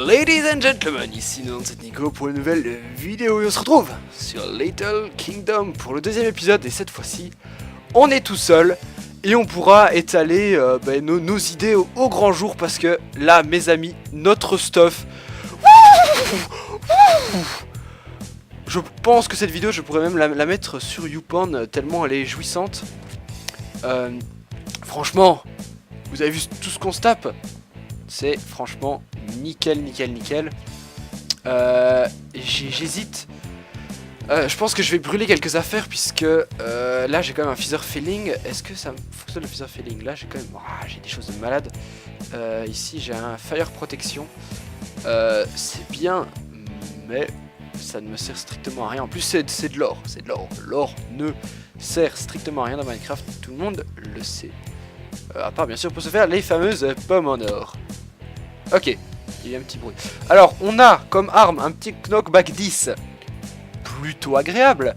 Ladies and gentlemen, ici c'est Nico pour une nouvelle vidéo et on se retrouve sur Little Kingdom pour le deuxième épisode et cette fois-ci on est tout seul et on pourra étaler nos idées au grand jour parce que là mes amis, notre stuff, je pense que cette vidéo je pourrais même la mettre sur YouPorn tellement elle est jouissante. Franchement, vous avez vu tout ce qu'on se tape? C'est franchement nickel. J'hésite. Je pense que je vais brûler quelques affaires puisque là j'ai quand même un Feather Filling. Est-ce que ça fonctionne le Feather Filling? Là j'ai quand même j'ai des choses de malade. Ici j'ai un Fire Protection. C'est bien, mais ça ne me sert strictement à rien. En plus c'est de l'or. L'or ne sert strictement à rien dans Minecraft. Tout le monde le sait. À part bien sûr pour se faire les fameuses pommes en or. Ok, il y a un petit bruit. Alors, on a comme arme un petit knockback 10, plutôt agréable.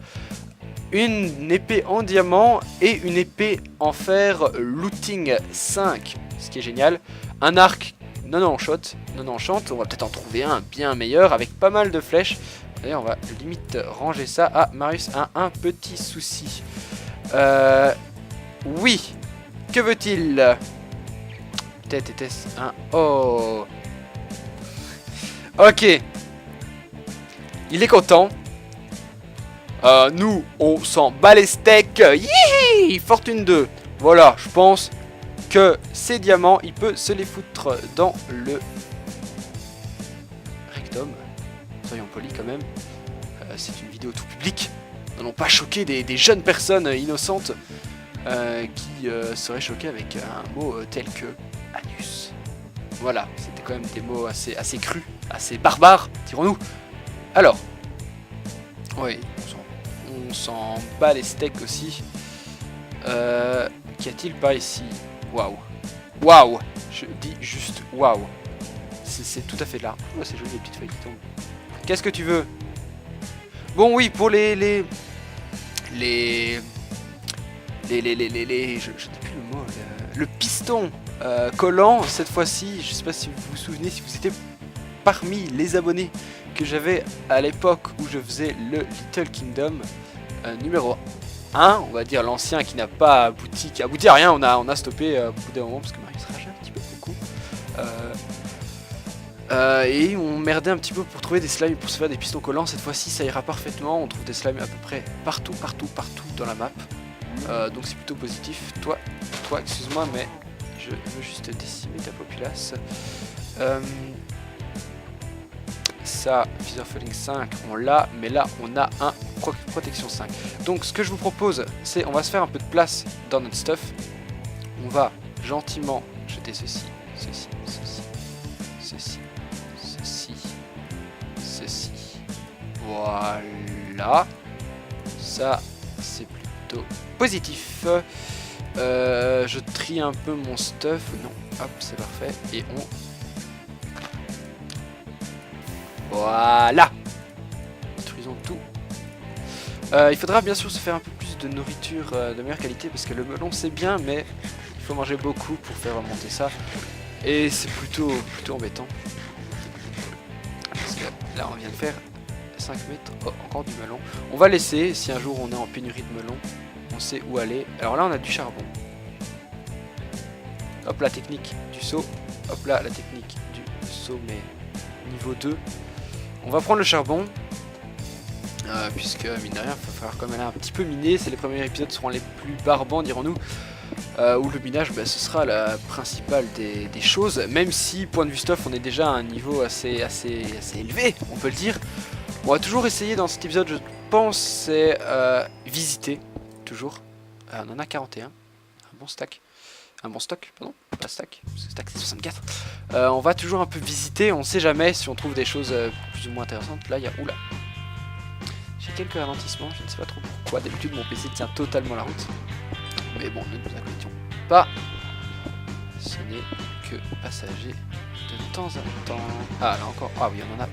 Une épée en diamant et une épée en fer looting 5, ce qui est génial. Un arc non enchant, on va peut-être en trouver un bien meilleur avec pas mal de flèches. D'ailleurs, on va limite ranger ça. Ah, Marius a un petit souci. Oui, que veut-il ? Peut-être était-ce un... Oh. Ok. Il est content. Nous, on s'en bat les steaks. Yihi, Fortune 2. Voilà, je pense que ces diamants, il peut se les foutre dans le rectum. Soyons polis quand même. C'est une vidéo tout public. N'allons pas choquer des jeunes personnes innocentes qui seraient choquées avec un mot tel que... anus. Voilà, c'était quand même des mots assez crus, assez barbares, dirons-nous. Alors, oui, on s'en bat les steaks aussi. Qu'y a-t-il pas ici? Waouh, je dis juste waouh. C'est tout à fait là. Oh, c'est joli les petites feuilles qui tombent. Qu'est-ce que tu veux? Bon oui, pour je sais plus le mot, le piston collant, cette fois-ci, je sais pas si vous vous souvenez, si vous étiez parmi les abonnés que j'avais à l'époque où je faisais le Little Kingdom numéro 1, on va dire l'ancien qui n'a pas abouti à rien, on a stoppé au bout d'un moment parce que Marius rage un petit peu beaucoup. Et on merdait un petit peu pour trouver des slimes pour se faire des pistons collants. Cette fois-ci ça ira parfaitement, on trouve des slimes à peu près partout dans la map. Donc c'est plutôt positif. Toi excuse-moi mais je veux juste décimer ta populace. Ça, Feather Falling 5, on l'a, mais là on a un protection 5. Donc ce que je vous propose, c'est on va se faire un peu de place dans notre stuff. On va gentiment jeter ceci. Voilà. Ça, c'est plutôt positif. Je trie un peu mon stuff. Non, hop, c'est parfait. Et on... Voilà. Détruisons tout. Il faudra bien sûr se faire un peu plus de nourriture de meilleure qualité parce que le melon c'est bien, mais il faut manger beaucoup pour faire remonter ça. Et c'est plutôt embêtant. Parce que là on vient de faire 5 mètres. Oh, encore du melon. On va laisser, si un jour on est en pénurie de melon, on sait où aller. Alors là on a du charbon. Hop la technique du saut. Hop là la technique du saut mais niveau 2. On va prendre le charbon. Puisque mine de rien il va falloir quand même un petit peu miner. C'est les premiers épisodes seront les plus barbants dirons-nous. Où le minage ce sera la principale des choses. Même si point de vue stuff on est déjà à un niveau assez élevé, on peut le dire. On va toujours essayer dans cet épisode, je pense, c'est visiter, toujours. On en a 41, un bon stack, pardon, pas stack, parce que stack c'est 64. On va toujours un peu visiter, on sait jamais si on trouve des choses plus ou moins intéressantes. Là, il y a, oula, j'ai quelques ralentissements, je ne sais pas trop pourquoi, d'habitude mon PC tient totalement la route. Mais bon, ne nous inquiétons pas, ce n'est que passager de temps en temps. Ah, là encore, ah oui, on en a...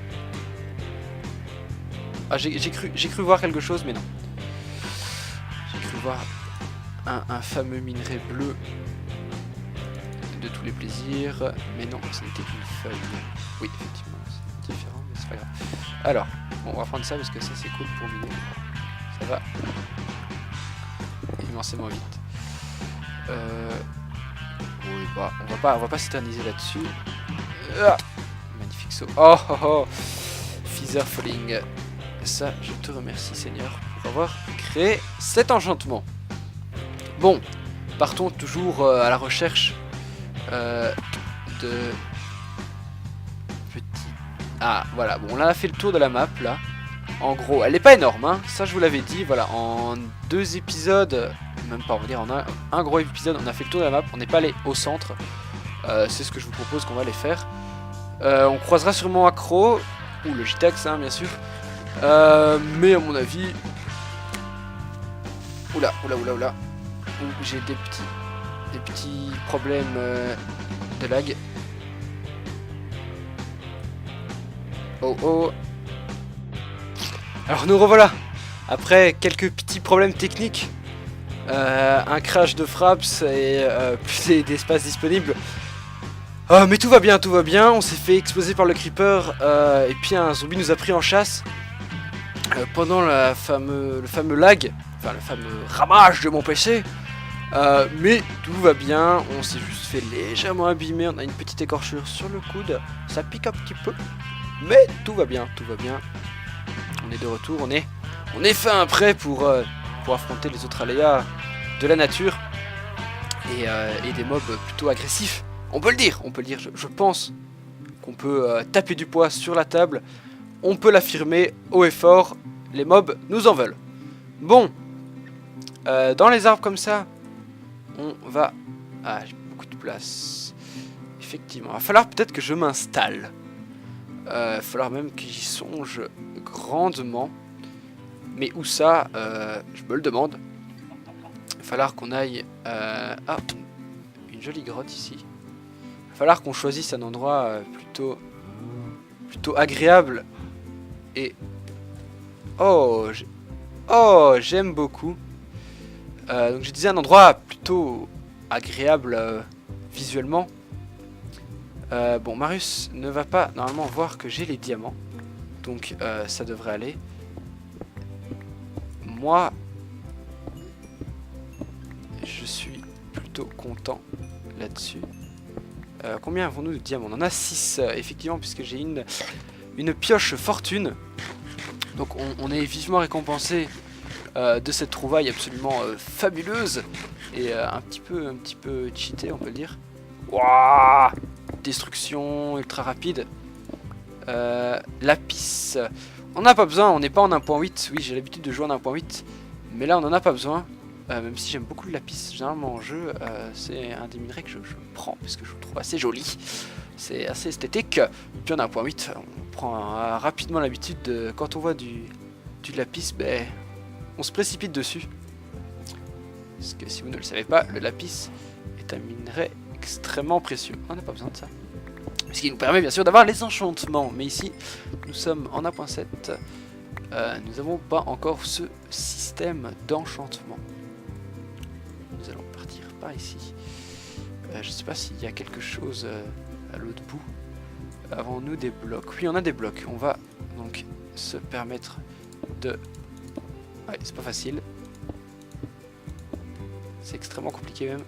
Ah, j'ai cru voir quelque chose, mais non. J'ai cru voir un fameux minerai bleu de tous les plaisirs. Mais non, ce n'était qu'une feuille. Oui, effectivement, c'est différent, mais c'est pas grave. Alors, bon, on va prendre ça parce que ça c'est cool pour miner. Ça va immensément vite. Oui, bah, on va pas s'éterniser là-dessus. Magnifique saut. Oh oh oh. Feather Falling. Ça, je te remercie Seigneur pour avoir créé cet enchantement. Bon, partons toujours à la recherche de petits... Ah, voilà, bon, on a fait le tour de la map, là. En gros, elle n'est pas énorme, hein. Ça je vous l'avais dit, voilà, en 2 épisodes, même pas, on va dire en un gros épisode, on a fait le tour de la map, on n'est pas allé au centre. C'est ce que je vous propose qu'on va aller faire. On croisera sûrement Accro, ou le Gitax, hein, bien sûr. Mais à mon avis... Oula. J'ai des petits problèmes de lag. Oh. Alors nous revoilà. Après quelques petits problèmes techniques. Un crash de fraps et plus d'espace disponible. Mais tout va bien. On s'est fait exploser par le creeper. Et puis un zombie nous a pris en chasse. Pendant le fameux lag. Enfin le fameux ramage de mon PC. Mais tout va bien, on s'est juste fait légèrement abîmer, on a une petite écorchure sur le coude, ça pique un petit peu, mais tout va bien. On est de retour, on est fin prêt pour affronter les autres aléas de la nature et des mobs plutôt agressifs. On peut le dire, je pense qu'on peut taper du poids sur la table, on peut l'affirmer haut et fort, les mobs nous en veulent. Bon, dans les arbres comme ça, on va... Ah, j'ai beaucoup de place. Effectivement, il va falloir peut-être que je m'installe. Il va falloir même que j'y songe grandement. Mais où ça, je me le demande. Il va falloir qu'on aille... Ah, une jolie grotte ici. Il va falloir qu'on choisisse un endroit plutôt agréable. Et... Oh, j'aime beaucoup. Donc je disais un endroit plutôt agréable visuellement. Bon, Marius ne va pas normalement voir que j'ai les diamants. Donc ça devrait aller. Moi, je suis plutôt content là-dessus. Combien avons-nous de diamants? On en a 6, effectivement, puisque j'ai une pioche fortune. Donc on est vivement récompensé de cette trouvaille absolument fabuleuse et un petit peu cheatée, on peut le dire. Wouah, destruction ultra rapide. Lapis. On n'a pas besoin, on n'est pas en 1.8. Oui, j'ai l'habitude de jouer en 1.8, mais là on n'en a pas besoin. Même si j'aime beaucoup le lapis, généralement en jeu, c'est un des minerais que je prends parce que je le trouve assez joli. C'est assez esthétique. Puis en 1.8, on prend rapidement l'habitude de, quand on voit du lapis, ben, on se précipite dessus. Parce que si vous ne le savez pas, le lapis est un minerai extrêmement précieux. On n'a pas besoin de ça. Ce qui nous permet bien sûr d'avoir les enchantements. Mais ici, nous sommes en 1.7. Nous n'avons pas encore ce système d'enchantement. Nous allons partir par ici. Je ne sais pas s'il y a quelque chose à l'autre bout. Avons-nous des blocs? Oui, on a des blocs. On va donc se permettre de... Ouais, c'est pas facile. C'est extrêmement compliqué même.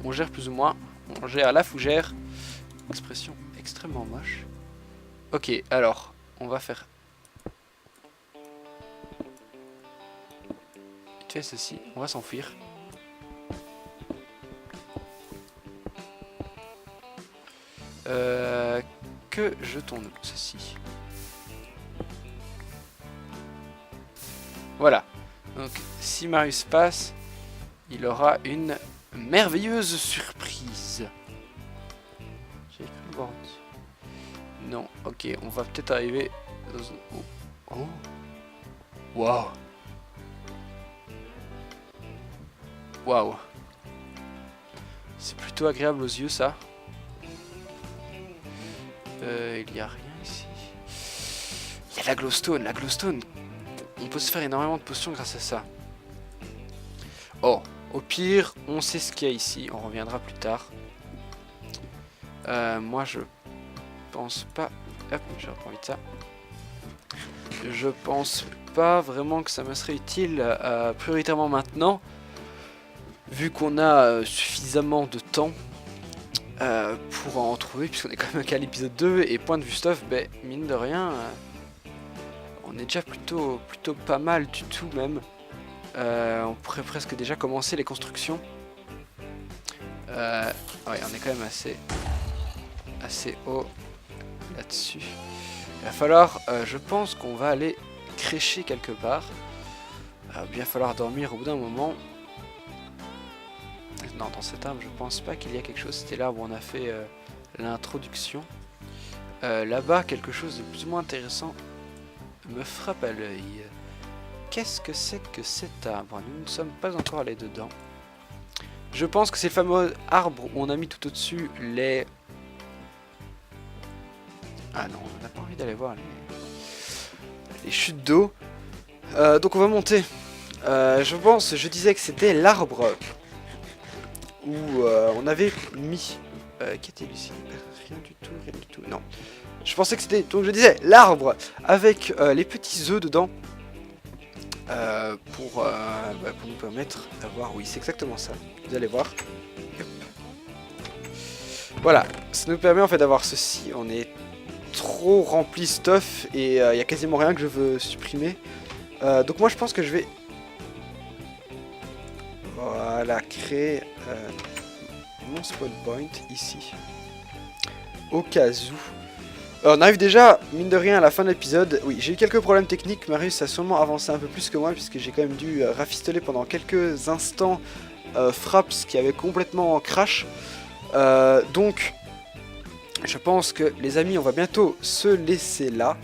On gère plus ou moins. On gère à la fougère. Expression extrêmement moche. Ok, alors, on va faire... Vite fait ceci, on va s'enfuir. Que jetons-nous ceci? Voilà. Donc, si Marius passe, il aura une merveilleuse surprise. J'ai cru le voir. Non, ok, on va peut-être arriver dans une... Oh, oh. Waouh. Waouh. C'est plutôt agréable aux yeux, ça. Il n'y a rien ici. Il y a la glowstone. La glowstone, on peut se faire énormément de potions grâce à ça. Oh, Au pire, on sait ce qu'il y a ici, on reviendra plus tard. Moi je pense pas... Hop, je reprends vite ça. Je pense pas vraiment que ça me serait utile prioritairement maintenant. Vu qu'on a suffisamment de temps pour en trouver, puisqu'on est quand même qu'à l'épisode 2, et point de vue stuff, ben, mine de rien, on est déjà plutôt pas mal du tout même. On pourrait presque déjà commencer les constructions. Ouais, on est quand même assez haut là-dessus. Il va falloir, je pense qu'on va aller crécher quelque part. Il va bien falloir dormir au bout d'un moment. Non, dans cet arbre, je pense pas qu'il y a quelque chose. C'était là où on a fait l'introduction. Là-bas, quelque chose de plus ou moins intéressant me frappe à l'œil. Qu'est-ce que c'est que cet arbre? Nous ne sommes pas encore allés dedans. Je pense que c'est le fameux arbre où on a mis tout au-dessus les... Ah non, on n'a pas envie d'aller voir les chutes d'eau. Donc on va monter. Je disais que c'était l'arbre où on avait mis... Qu'était-il ici? Rien du tout. Non. Je pensais que c'était... Donc je disais l'arbre avec les petits œufs dedans. Pour nous permettre d'avoir... Oui, c'est exactement ça. Vous allez voir. Yep. Voilà. Ça nous permet en fait d'avoir ceci. On est trop rempli stuff et il y a quasiment rien que je veux supprimer. Donc moi je pense que je vais... Voilà, créer mon spawn point ici. Au cas où. On arrive déjà, mine de rien, à la fin de l'épisode. Oui, j'ai eu quelques problèmes techniques. Marius a sûrement avancé un peu plus que moi, puisque j'ai quand même dû rafistoler pendant quelques instants Fraps qui avait complètement crash. Donc, je pense que les amis, on va bientôt se laisser là.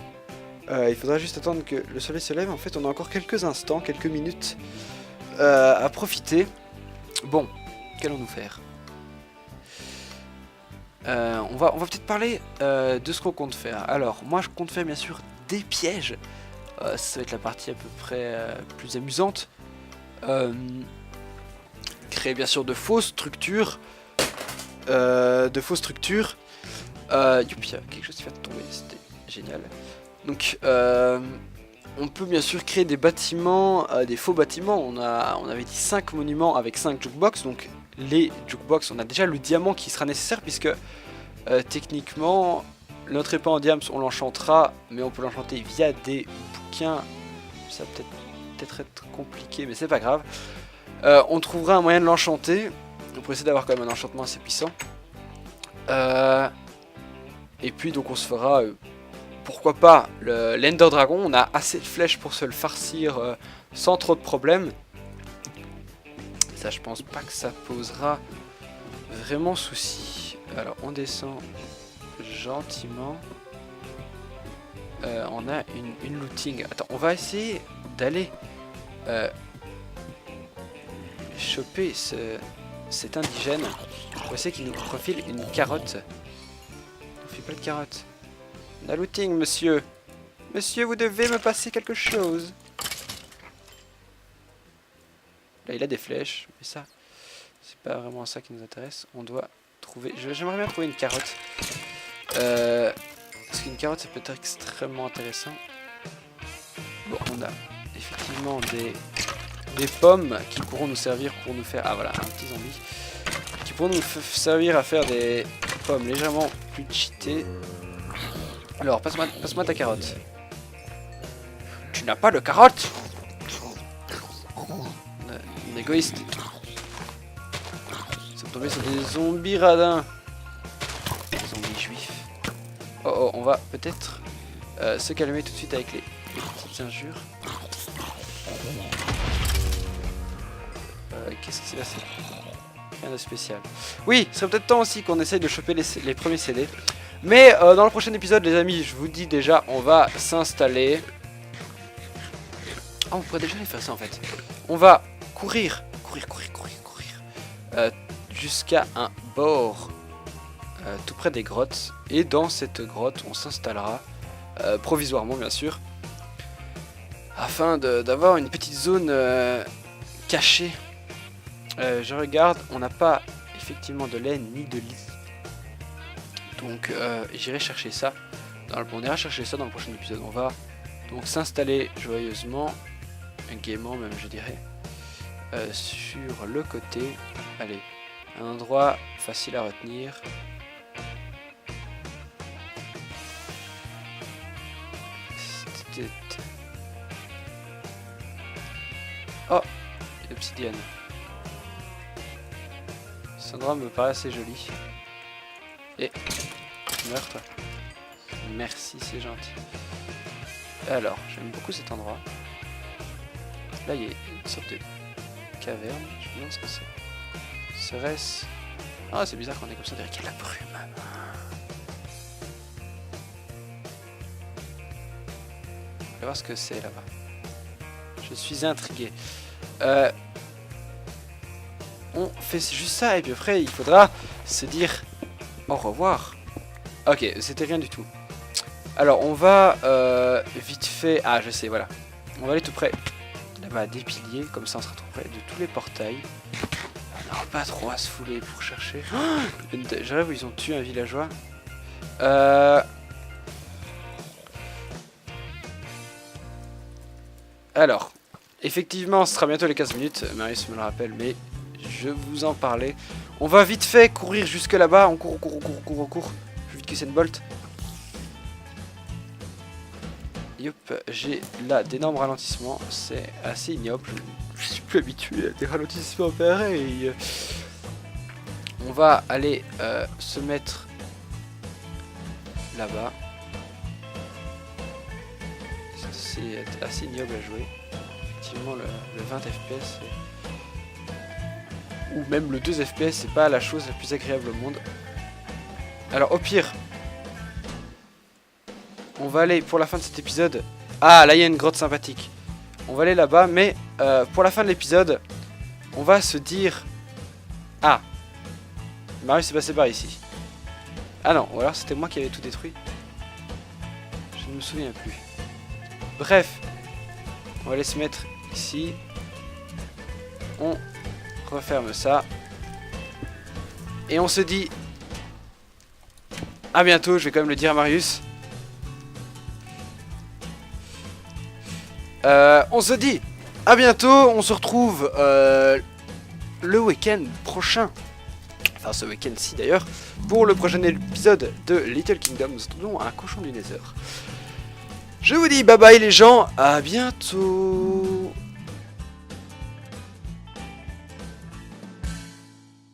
Il faudra juste attendre que le soleil se lève. En fait, on a encore quelques instants, quelques minutes à profiter. Bon, qu'allons-nous faire ? On va peut-être parler de ce qu'on compte faire. Alors, moi je compte faire bien sûr des pièges. Ça va être la partie à peu près plus amusante. Créer bien sûr de fausses structures. Youpi, quelque chose qui vient de tomber, c'était génial. Donc, on peut bien sûr créer des bâtiments, des faux bâtiments. On avait dit 5 monuments avec 5 jukebox. Donc, les jukebox, on a déjà le diamant qui sera nécessaire puisque techniquement notre épée en diams on l'enchantera, mais on peut l'enchanter via des bouquins. Ça va peut-être être compliqué, mais c'est pas grave. On trouvera un moyen de l'enchanter pour essayer d'avoir quand même un enchantement assez puissant. Et puis donc on se fera pourquoi pas l'Ender Dragon. On a assez de flèches pour se le farcir sans trop de problèmes. Ça, je pense pas que ça posera vraiment souci. Alors, on descend gentiment. On a une looting. Attends, on va essayer d'aller choper cet indigène. On va essayer qu'il nous profile une carotte. On fait pas de carotte. On a looting, monsieur. Monsieur, vous devez me passer quelque chose. Là, il a des flèches, mais ça, c'est pas vraiment ça qui nous intéresse. On doit trouver... J'aimerais bien trouver une carotte. Parce qu'une carotte, ça peut être extrêmement intéressant. Bon, on a effectivement des pommes qui pourront nous servir pour nous faire... Ah, voilà, un petit zombie. Qui pourront nous servir à faire des pommes légèrement plus cheatées. Alors, passe-moi ta carotte. Tu n'as pas de carotte ? Égoïste. Ils sont tombés sur des zombies radins. Des zombies juifs. Oh, on va peut-être se calmer tout de suite avec les petites injures. Qu'est-ce que c'est là? Rien de spécial. Oui, ce serait peut-être temps aussi qu'on essaye de choper les premiers CD. Mais dans le prochain épisode, les amis, je vous dis déjà, on va s'installer. Ah, on pourrait déjà aller faire ça en fait. On va courir jusqu'à un bord tout près des grottes, et dans cette grotte on s'installera provisoirement bien sûr, afin d'avoir une petite zone cachée Je regarde, on n'a pas effectivement de laine ni de lit. Donc j'irai chercher ça. On ira chercher ça dans le prochain épisode. On va donc s'installer joyeusement, gaiement même je dirais, sur le côté. Allez, un endroit facile à retenir. Oh, l'obsidienne. Cet endroit me paraît assez joli. Et meurs toi. Merci, c'est gentil. Alors, j'aime beaucoup cet endroit. Là, il y a une sorte de caverne. Je me demande ce que c'est. Serait-ce... Ah, c'est bizarre qu'on est comme ça, on dirait qu'il y a de la brume. On va voir ce que c'est là-bas. Je suis intrigué. On fait juste ça et puis après il faudra se dire au revoir. Ok, c'était rien du tout. Alors on va vite fait... Ah je sais, voilà. On va aller tout près là-bas des piliers, comme ça on sera tout près de tous les portails. Non, pas trop à se fouler pour chercher. Oh, je rêve où ils ont tué un villageois. Alors, effectivement, ce sera bientôt les 15 minutes. Marius me le rappelle, mais je vous en parlais. On va vite fait courir jusque là-bas. On court, on court. Plus vite que Usain Bolt. Yop, j'ai là d'énormes ralentissements. C'est assez ignoble. Je suis plus habitué à des ralentissements pareils. On va aller se mettre là-bas. C'est assez ignoble à jouer. Effectivement, le 20 FPS ou même le 2 FPS, c'est pas la chose la plus agréable au monde. Alors, au pire, on va aller pour la fin de cet épisode. Ah, là il y a une grotte sympathique. On va aller là-bas, mais pour la fin de l'épisode, on va se dire... Ah, Marius est passé par ici. Ah non, ou alors c'était moi qui avais tout détruit. Je ne me souviens plus. Bref, on va aller se mettre ici. On referme ça. Et on se dit à bientôt, je vais quand même le dire à Marius. On se dit à bientôt, on se retrouve le week-end prochain. Enfin ce week-end-ci d'ailleurs, pour le prochain épisode de Little Kingdom. Nous attendons un cochon du Nether. Je vous dis bye bye les gens, à bientôt.